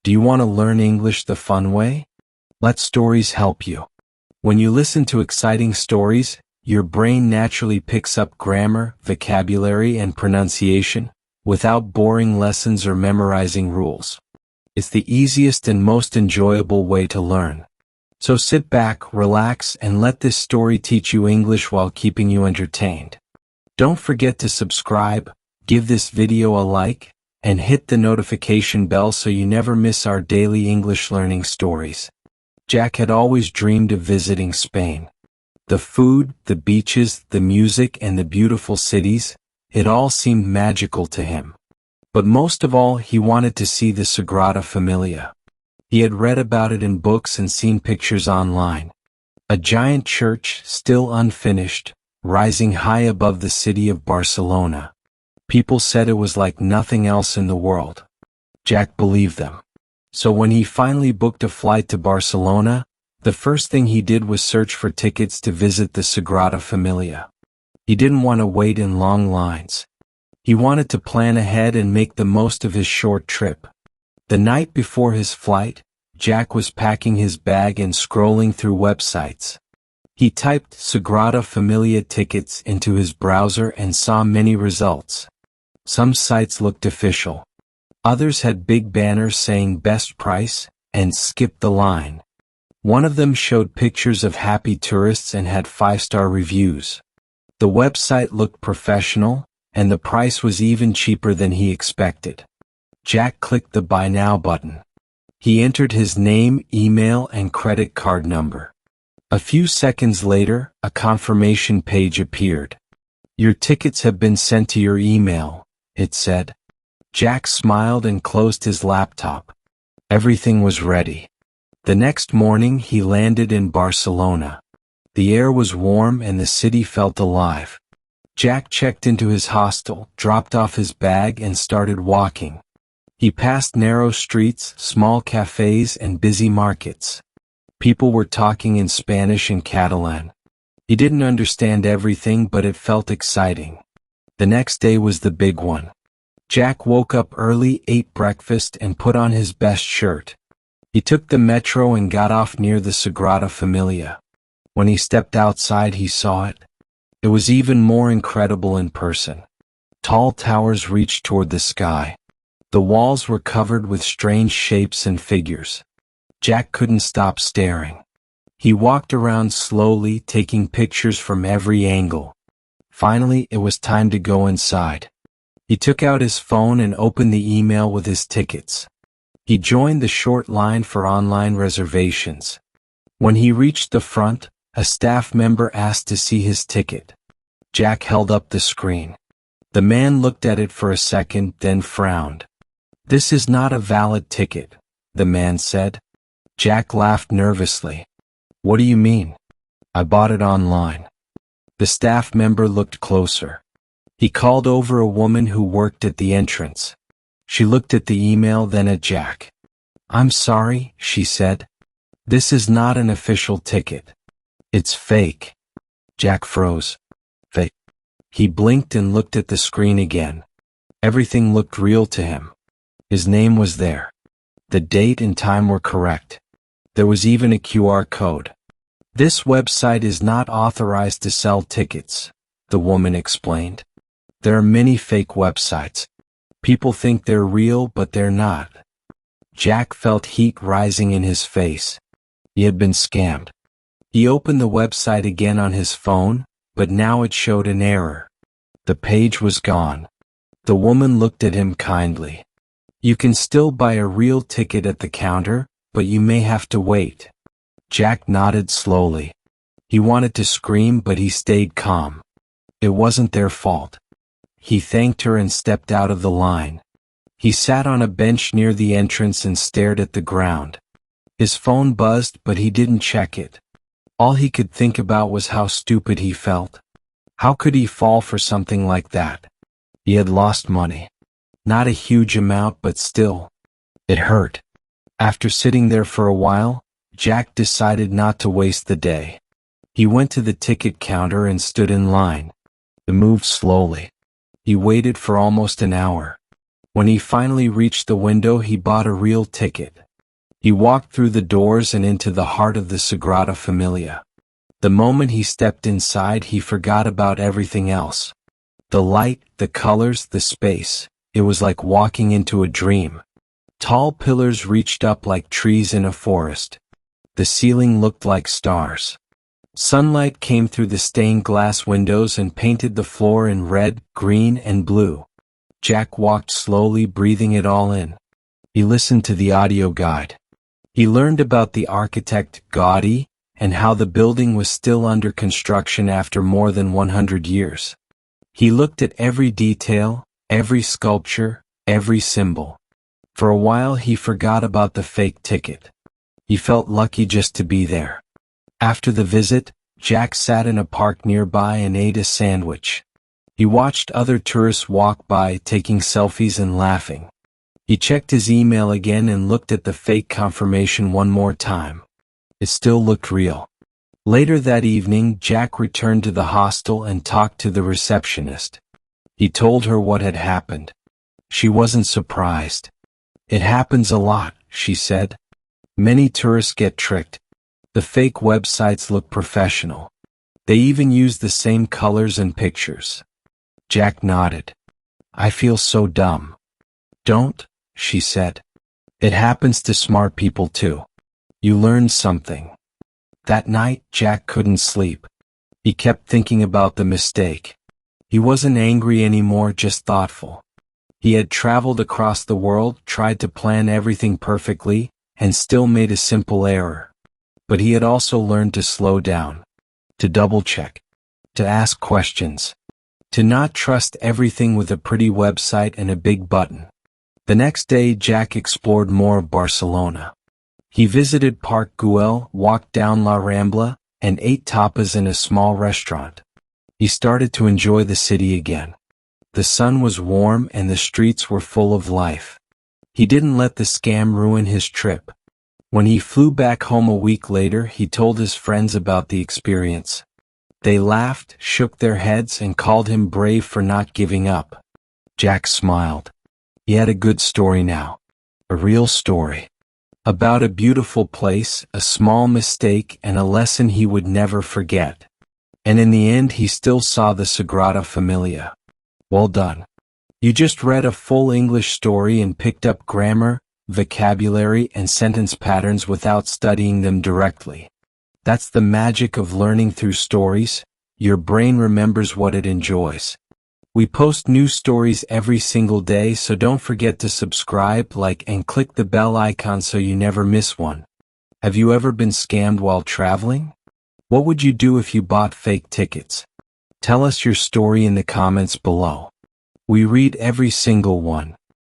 Do you want to learn English the fun way? Let stories help you. When you listen to exciting stories, your brain naturally picks up grammar, vocabulary, and pronunciation, without boring lessons or memorizing rules. It's the easiest and most enjoyable way to learn. So sit back, relax, and let this story teach you English while keeping you entertained. Don't forget to subscribe, give this video a like, and hit the notification bell so you never miss our daily English learning stories. Jack had always dreamed of visiting Spain. The food, the beaches, the music, and the beautiful cities, it all seemed magical to him. But most of all, he wanted to see the Sagrada Familia. He had read about it in books and seen pictures online. A giant church, still unfinished, rising high above the city of Barcelona. People said it was like nothing else in the world. Jack believed them. So when he finally booked a flight to Barcelona, the first thing he did was search for tickets to visit the Sagrada Familia. He didn't want to wait in long lines. He wanted to plan ahead and make the most of his short trip. The night before his flight, Jack was packing his bag and scrolling through websites. He typed Sagrada Familia tickets into his browser and saw many results. Some sites looked official. Others had big banners saying best price and skip the line. One of them showed pictures of happy tourists and had 5-star reviews. The website looked professional, and the price was even cheaper than he expected. Jack clicked the Buy Now button. He entered his name, email, and credit card number. A few seconds later, a confirmation page appeared. Your tickets have been sent to your email, it said. Jack smiled and closed his laptop. Everything was ready. The next morning he landed in Barcelona. The air was warm and the city felt alive. Jack checked into his hostel, dropped off his bag, and started walking. He passed narrow streets, small cafes, and busy markets. People were talking in Spanish and Catalan. He didn't understand everything, but it felt exciting. The next day was the big one. Jack woke up early, ate breakfast, and put on his best shirt. He took the metro and got off near the Sagrada Familia. When he stepped outside, he saw it. It was even more incredible in person. Tall towers reached toward the sky. The walls were covered with strange shapes and figures. Jack couldn't stop staring. He walked around slowly, taking pictures from every angle. Finally, it was time to go inside. He took out his phone and opened the email with his tickets. He joined the short line for online reservations. When he reached the front, a staff member asked to see his ticket. Jack held up the screen. The man looked at it for a second, then frowned. "This is not a valid ticket," the man said. Jack laughed nervously. "What do you mean?" "I bought it online." The staff member looked closer. He called over a woman who worked at the entrance. She looked at the email, then at Jack. "I'm sorry," she said. "This is not an official ticket. It's fake." Jack froze. Fake. He blinked and looked at the screen again. Everything looked real to him. His name was there. The date and time were correct. There was even a QR code. "This website is not authorized to sell tickets," the woman explained. "There are many fake websites. People think they're real, but they're not." Jack felt heat rising in his face. He had been scammed. He opened the website again on his phone, but now it showed an error. The page was gone. The woman looked at him kindly. "You can still buy a real ticket at the counter, but you may have to wait." Jack nodded slowly. He wanted to scream, but he stayed calm. It wasn't their fault. He thanked her and stepped out of the line. He sat on a bench near the entrance and stared at the ground. His phone buzzed, but he didn't check it. All he could think about was how stupid he felt. How could he fall for something like that? He had lost money. Not a huge amount, but still. It hurt. After sitting there for a while, Jack decided not to waste the day. He went to the ticket counter and stood in line. He moved slowly. He waited for almost an hour. When he finally reached the window, he bought a real ticket. He walked through the doors and into the heart of the Sagrada Familia. The moment he stepped inside, he forgot about everything else. The light, the colors, the space. It was like walking into a dream. Tall pillars reached up like trees in a forest. The ceiling looked like stars. Sunlight came through the stained glass windows and painted the floor in red, green, and blue. Jack walked slowly, breathing it all in. He listened to the audio guide. He learned about the architect, Gaudi, and how the building was still under construction after more than 100 years. He looked at every detail, every sculpture, every symbol. For a while he forgot about the fake ticket. He felt lucky just to be there. After the visit, Jack sat in a park nearby and ate a sandwich. He watched other tourists walk by, taking selfies and laughing. He checked his email again and looked at the fake confirmation one more time. It still looked real. Later that evening, Jack returned to the hostel and talked to the receptionist. He told her what had happened. She wasn't surprised. "It happens a lot," she said. "Many tourists get tricked. The fake websites look professional. They even use the same colors and pictures." Jack nodded. "I feel so dumb." "Don't," she said. "It happens to smart people too. You learn something." That night, Jack couldn't sleep. He kept thinking about the mistake. He wasn't angry anymore, just thoughtful. He had traveled across the world, tried to plan everything perfectly, and still made a simple error. But he had also learned to slow down, to double-check, to ask questions, to not trust everything with a pretty website and a big button. The next day, Jack explored more of Barcelona. He visited Park Güell, walked down La Rambla, and ate tapas in a small restaurant. He started to enjoy the city again. The sun was warm and the streets were full of life. He didn't let the scam ruin his trip. When he flew back home a week later, he told his friends about the experience. They laughed, shook their heads, and called him brave for not giving up. Jack smiled. He had a good story now. A real story. About a beautiful place, a small mistake, and a lesson he would never forget. And in the end, he still saw the Sagrada Familia. Well done. You just read a full English story and picked up grammar, vocabulary, and sentence patterns without studying them directly. That's the magic of learning through stories. Your brain remembers what it enjoys. We post new stories every single day, so don't forget to subscribe, like, and click the bell icon so you never miss one. Have you ever been scammed while traveling? What would you do if you bought fake tickets? Tell us your story in the comments below. We read every single one.